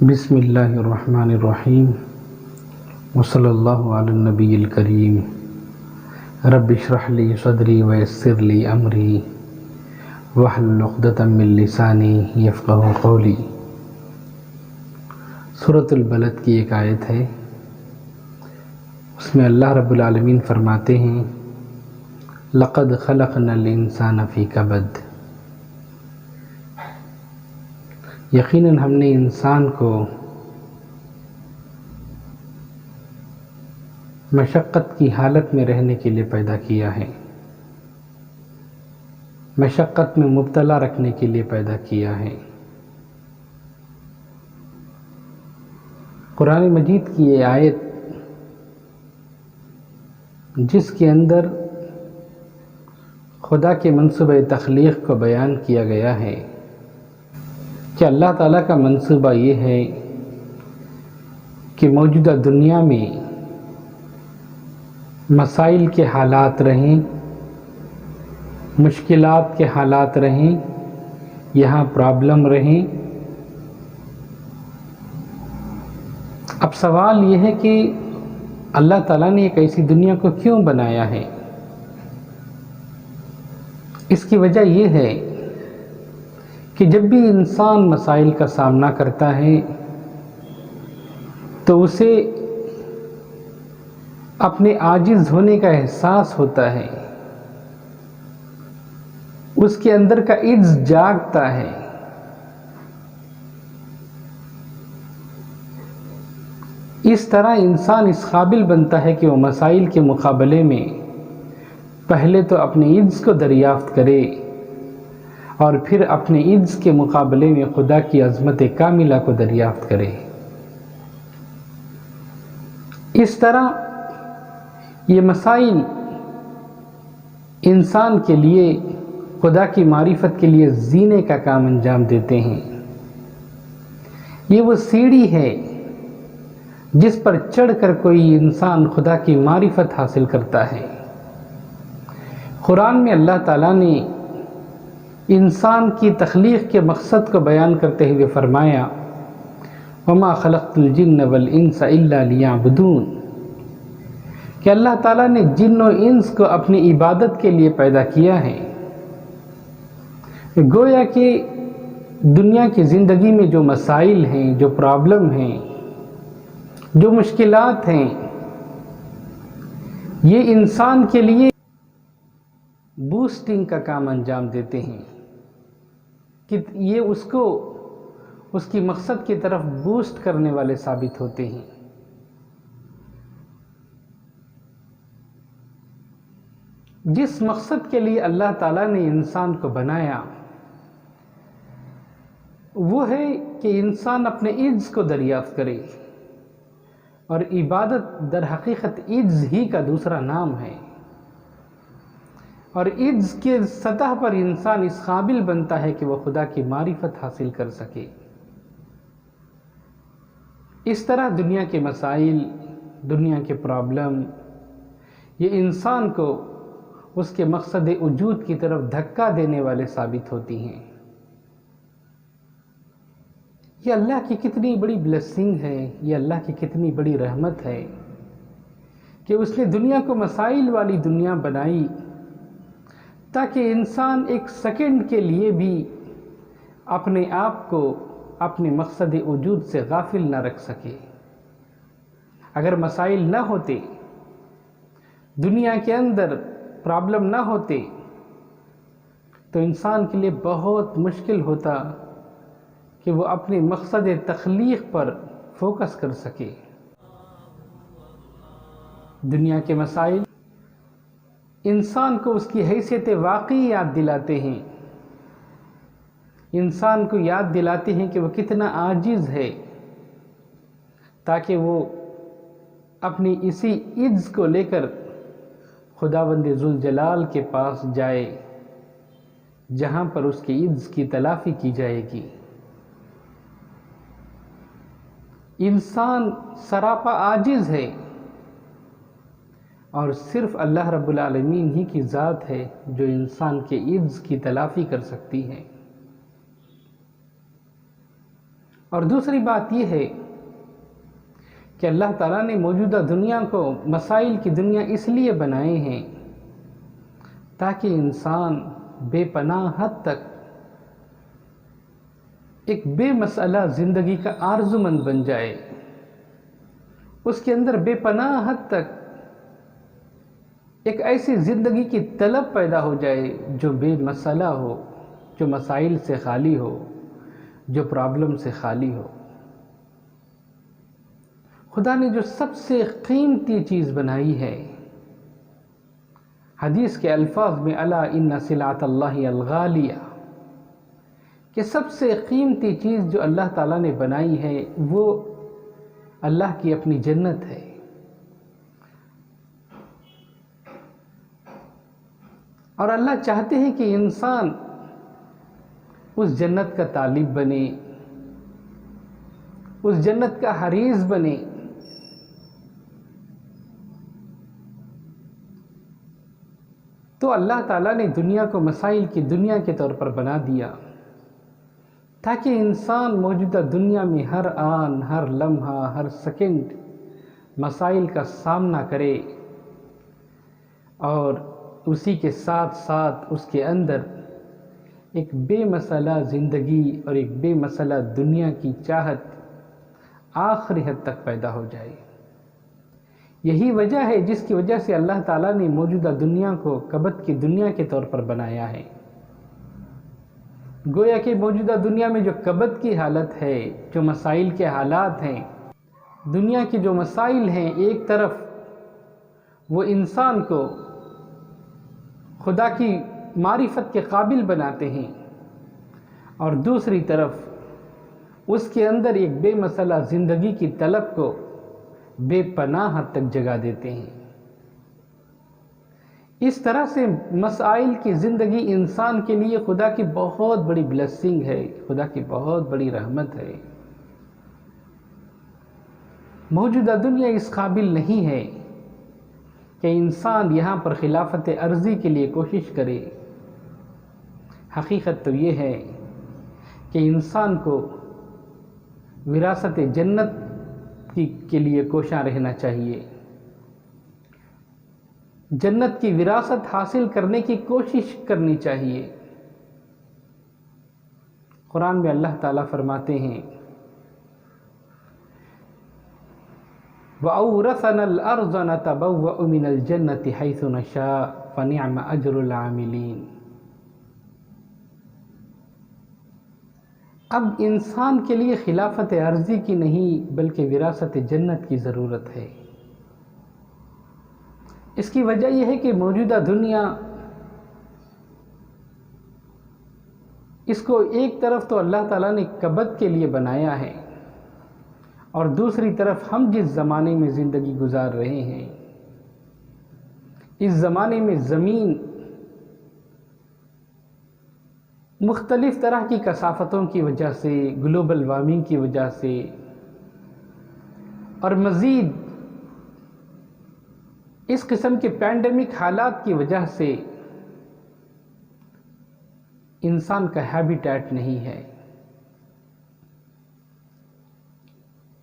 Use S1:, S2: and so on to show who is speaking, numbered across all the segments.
S1: بسم اللہ الرحمن الرحیم وصلی اللہ علی النبی الکریم رب اشرح لی صدری ویسر لی امری واحلل عقدۃ من لسانی یفقہوا قولی۔ سورۃ البلد کی ایک آیت ہے، اس میں اللہ رب العالمین فرماتے ہیں لقد خلقنا الانسان فی کبد، یقیناً ہم نے انسان کو مشقت کی حالت میں رہنے کے لیے پیدا کیا ہے، مشقت میں مبتلا رکھنے کے لیے پیدا کیا ہے۔ قرآن مجید کی یہ آیت جس کے اندر خدا کے منصوبہ تخلیق کو بیان کیا گیا ہے کہ اللہ تعالیٰ کا منصوبہ یہ ہے کہ موجودہ دنیا میں مسائل کے حالات رہیں، مشکلات کے حالات رہیں، یہاں پرابلم رہیں۔ اب سوال یہ ہے کہ اللہ تعالیٰ نے ایک ایسی دنیا کو کیوں بنایا ہے؟ اس کی وجہ یہ ہے کہ جب بھی انسان مسائل کا سامنا کرتا ہے تو اسے اپنے عاجز ہونے کا احساس ہوتا ہے، اس کے اندر کا عجز جاگتا ہے۔ اس طرح انسان اس قابل بنتا ہے کہ وہ مسائل کے مقابلے میں پہلے تو اپنے عجز کو دریافت کرے اور پھر اپنے عجز کے مقابلے میں خدا کی عظمت کاملہ کو دریافت کرے۔ اس طرح یہ مسائل انسان کے لیے خدا کی معرفت کے لیے زینے کا کام انجام دیتے ہیں۔ یہ وہ سیڑھی ہے جس پر چڑھ کر کوئی انسان خدا کی معرفت حاصل کرتا ہے۔ قرآن میں اللہ تعالیٰ نے انسان کی تخلیق کے مقصد کو بیان کرتے ہوئے فرمایا وَمَا خَلَقْتُ الْجِنَّ وَالْإِنسَ إِلَّا لِيَعْبُدُونَ، کہ اللہ تعالیٰ نے جن و انس کو اپنی عبادت کے لیے پیدا کیا ہے۔ گویا کہ دنیا کی زندگی میں جو مسائل ہیں، جو پرابلم ہیں، جو مشکلات ہیں، یہ انسان کے لیے بوسٹنگ کا کام انجام دیتے ہیں کہ یہ اس کو اس کی مقصد کی طرف بوسٹ کرنے والے ثابت ہوتے ہیں۔ جس مقصد کے لیے اللہ تعالیٰ نے انسان کو بنایا وہ ہے کہ انسان اپنے عجز کو دریافت کرے، اور عبادت در حقیقت عجز ہی کا دوسرا نام ہے، اور عجز کے سطح پر انسان اس قابل بنتا ہے کہ وہ خدا کی معرفت حاصل کر سکے۔ اس طرح دنیا کے مسائل، دنیا کے پرابلم، یہ انسان کو اس کے مقصد وجود کی طرف دھکا دینے والے ثابت ہوتی ہیں۔ یہ اللہ کی کتنی بڑی بلیسنگ ہے، یہ اللہ کی کتنی بڑی رحمت ہے کہ اس نے دنیا کو مسائل والی دنیا بنائی تاکہ انسان ایک سیکنڈ کے لیے بھی اپنے آپ کو اپنے مقصد وجود سے غافل نہ رکھ سکے۔ اگر مسائل نہ ہوتے، دنیا کے اندر پرابلم نہ ہوتے، تو انسان کے لیے بہت مشکل ہوتا کہ وہ اپنے مقصد تخلیق پر فوکس کر سکے۔ دنیا کے مسائل انسان کو اس کی حیثیت واقعی یاد دلاتے ہیں، انسان کو یاد دلاتے ہیں کہ وہ کتنا عاجز ہے، تاکہ وہ اپنی اسی عجز کو لے کر خداوند ذوالجلال کے پاس جائے جہاں پر اس کے عجز کی تلافی کی جائے گی۔ انسان سراپا عاجز ہے، اور صرف اللہ رب العالمین ہی کی ذات ہے جو انسان کے عجز کی تلافی کر سکتی ہے۔ اور دوسری بات یہ ہے کہ اللہ تعالیٰ نے موجودہ دنیا کو مسائل کی دنیا اس لیے بنائے ہیں تاکہ انسان بے پناہ حد تک ایک بے مسئلہ زندگی کا آرزو مند بن جائے، اس کے اندر بے پناہ حد تک ایک ایسی زندگی کی طلب پیدا ہو جائے جو بے مسئلہ ہو، جو مسائل سے خالی ہو، جو پرابلم سے خالی ہو۔ خدا نے جو سب سے قیمتی چیز بنائی ہے، حدیث کے الفاظ میں الا ان سلعۃ اللہ الغالیہ، کہ سب سے قیمتی چیز جو اللہ تعالیٰ نے بنائی ہے وہ اللہ کی اپنی جنت ہے۔ اور اللہ چاہتے ہیں کہ انسان اس جنت کا طالب بنے، اس جنت کا حریص بنے۔ تو اللہ تعالیٰ نے دنیا کو مسائل کی دنیا کے طور پر بنا دیا تاکہ انسان موجودہ دنیا میں ہر آن، ہر لمحہ، ہر سیکنڈ مسائل کا سامنا کرے، اور اسی کے ساتھ ساتھ اس کے اندر ایک بے مسئلہ زندگی اور ایک بے مسئلہ دنیا کی چاہت آخری حد تک پیدا ہو جائے۔ یہی وجہ ہے جس کی وجہ سے اللہ تعالیٰ نے موجودہ دنیا کو کبد کی دنیا کے طور پر بنایا ہے۔ گویا کہ موجودہ دنیا میں جو کبد کی حالت ہے، جو مسائل کے حالات ہیں، دنیا کے جو مسائل ہیں، ایک طرف وہ انسان کو خدا کی معرفت کے قابل بناتے ہیں، اور دوسری طرف اس کے اندر ایک بے مسئلہ زندگی کی طلب کو بے پناہ حد تک جگا دیتے ہیں۔ اس طرح سے مسائل کی زندگی انسان کے لیے خدا کی بہت بڑی بلیسنگ ہے، خدا کی بہت بڑی رحمت ہے۔ موجودہ دنیا اس قابل نہیں ہے کہ انسان یہاں پر خلافت عرضی کے لیے کوشش کرے۔ حقیقت تو یہ ہے کہ انسان کو وراثت جنت کے لیے کوشاں رہنا چاہیے، جنت کی وراثت حاصل کرنے کی کوشش کرنی چاہیے۔ قرآن میں اللہ تعالیٰ فرماتے ہیں وَأَوْرَثَنَا الْأَرْضَ نَتَبَوَّأُ مِنَ الْجَنَّةِ حَيْثُ نَشَاءُ فَنِعْمَ أَجْرُ الْعَامِلِينَ۔ اب انسان کے لیے خلافت عرضی کی نہیں بلکہ وراثت جنت کی ضرورت ہے۔ اس کی وجہ یہ ہے کہ موجودہ دنیا، اس کو ایک طرف تو اللہ تعالیٰ نے کبد کے لیے بنایا ہے، اور دوسری طرف ہم جس زمانے میں زندگی گزار رہے ہیں، اس زمانے میں زمین مختلف طرح کی کثافتوں کی وجہ سے، گلوبل وارمنگ کی وجہ سے، اور مزید اس قسم کے پینڈیمک حالات کی وجہ سے انسان کا ہیبیٹیٹ نہیں ہے۔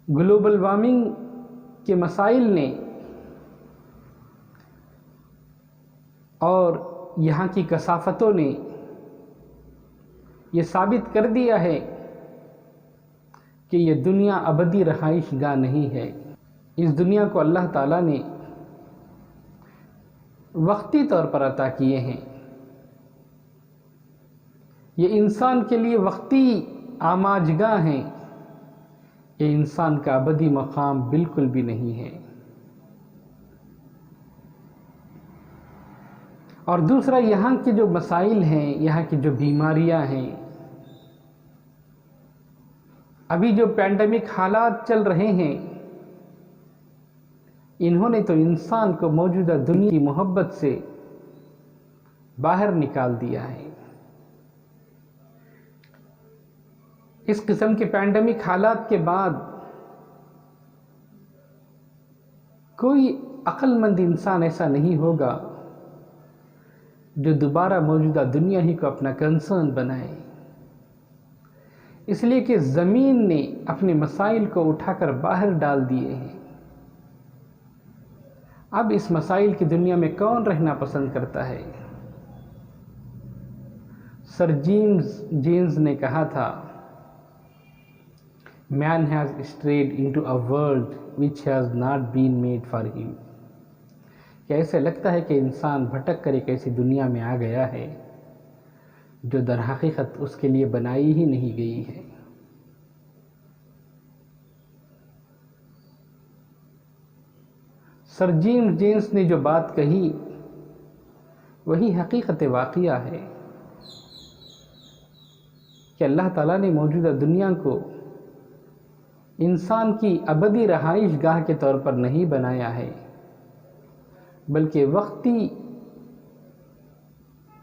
S1: گلوبل وارمنگ کے مسائل نے اور یہاں کی کثافتوں نے یہ ثابت کر دیا ہے کہ یہ دنیا ابدی رہائش گاہ نہیں ہے۔ اس دنیا کو اللہ تعالیٰ نے وقتی طور پر عطا کیے ہیں، یہ انسان کے لیے وقتی آماجگاہ ہیں، یہ انسان کا ابدی مقام بالکل بھی نہیں ہے۔ اور دوسرا، یہاں کے جو مسائل ہیں، یہاں کی جو بیماریاں ہیں، ابھی جو پینڈیمک حالات چل رہے ہیں، انہوں نے تو انسان کو موجودہ دنیا کی محبت سے باہر نکال دیا ہے۔ اس قسم کے پینڈیمک حالات کے بعد کوئی عقل مند انسان ایسا نہیں ہوگا جو دوبارہ موجودہ دنیا ہی کو اپنا کنسرن بنائے۔ اس لیے کہ زمین نے اپنے مسائل کو اٹھا کر باہر ڈال دیے ہیں۔ اب اس مسائل کی دنیا میں کون رہنا پسند کرتا ہے؟ سر جیمز نے کہا تھا، "Man has strayed into a world which has not been made for him." کہ ایسے لگتا ہے کہ انسان بھٹک کر ایک ایسی دنیا میں آ گیا ہے جو در حقیقت اس کے لیے بنائی ہی نہیں گئی ہے۔ سر جیمز نے جو بات کہی وہی حقیقت واقعہ ہے کہ اللہ تعالیٰ نے موجودہ دنیا کو انسان کی ابدی رہائش گاہ کے طور پر نہیں بنایا ہے، بلکہ وقتی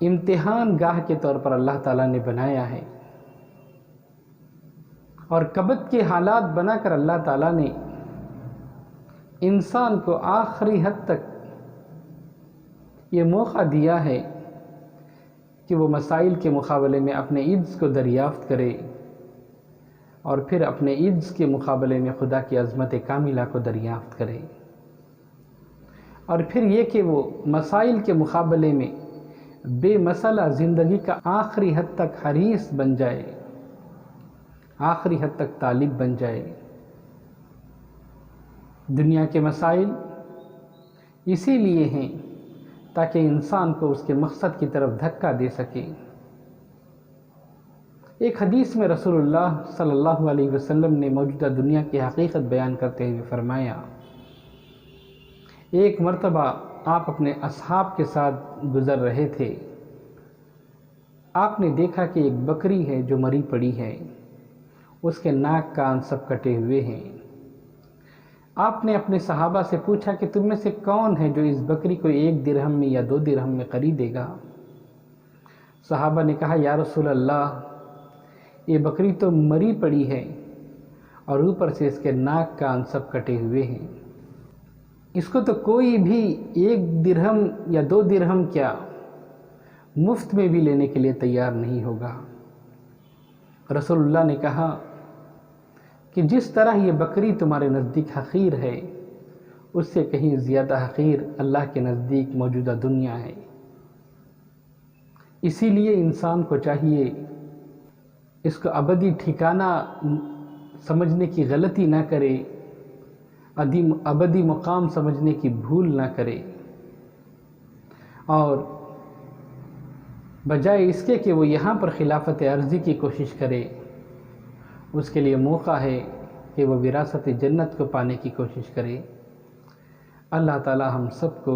S1: امتحان گاہ کے طور پر اللہ تعالیٰ نے بنایا ہے، اور کبد کے حالات بنا کر اللہ تعالیٰ نے انسان کو آخری حد تک یہ موقع دیا ہے کہ وہ مسائل کے مقابلے میں اپنے عجز کو دریافت کرے، اور پھر اپنے عجز کے مقابلے میں خدا کی عظمت کاملہ کو دریافت کرے، اور پھر یہ کہ وہ مسائل کے مقابلے میں بے مسئلہ زندگی کا آخری حد تک حریص بن جائے، آخری حد تک طالب بن جائے۔ دنیا کے مسائل اسی لیے ہیں تاکہ انسان کو اس کے مقصد کی طرف دھکا دے سکے۔ ایک حدیث میں رسول اللہ صلی اللہ علیہ وسلم نے موجودہ دنیا کی حقیقت بیان کرتے ہوئے فرمایا، ایک مرتبہ آپ اپنے اصحاب کے ساتھ گزر رہے تھے، آپ نے دیکھا کہ ایک بکری ہے جو مری پڑی ہے، اس کے ناک کان سب کٹے ہوئے ہیں۔ آپ نے اپنے صحابہ سے پوچھا کہ تم میں سے کون ہے جو اس بکری کو 1 درہم میں یا 2 درہم میں خریدے گا؟ صحابہ نے کہا، یا رسول اللہ، یہ بکری تو مری پڑی ہے اور اوپر سے اس کے ناک کان سب کٹے ہوئے ہیں، اس کو تو کوئی بھی 1 درہم یا 2 درہم کیا مفت میں بھی لینے کے لیے تیار نہیں ہوگا۔ رسول اللہ نے کہا کہ جس طرح یہ بکری تمہارے نزدیک حقیر ہے، اس سے کہیں زیادہ حقیر اللہ کے نزدیک موجودہ دنیا ہے۔ اسی لیے انسان کو چاہیے اس کو ابدی ٹھکانہ سمجھنے کی غلطی نہ کرے، ابدی مقام سمجھنے کی بھول نہ کرے، اور بجائے اس کے کہ وہ یہاں پر خلافت عرضی کی کوشش کرے، اس کے لیے موقع ہے کہ وہ وراثت جنت کو پانے کی کوشش کرے۔ اللہ تعالی ہم سب کو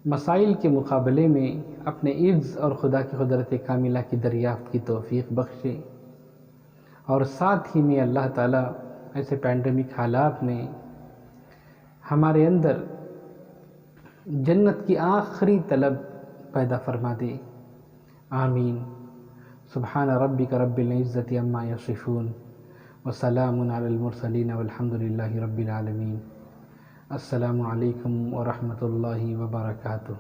S1: مسائل کے مقابلے میں اپنے عجز اور خدا کی قدرت کاملہ کی دریافت کی توفیق بخشے، اور ساتھ ہی میں اللہ تعالی ایسے پینڈیمک حالات میں ہمارے اندر جنت کی آخری طلب پیدا فرما دے۔ آمین۔ سبحان ربک رب العزت عما یصفون وسلام علی المرسلین والحمد للہ رب العالمین۔ السلام علیکم ورحمۃ اللہ وبرکاتہ۔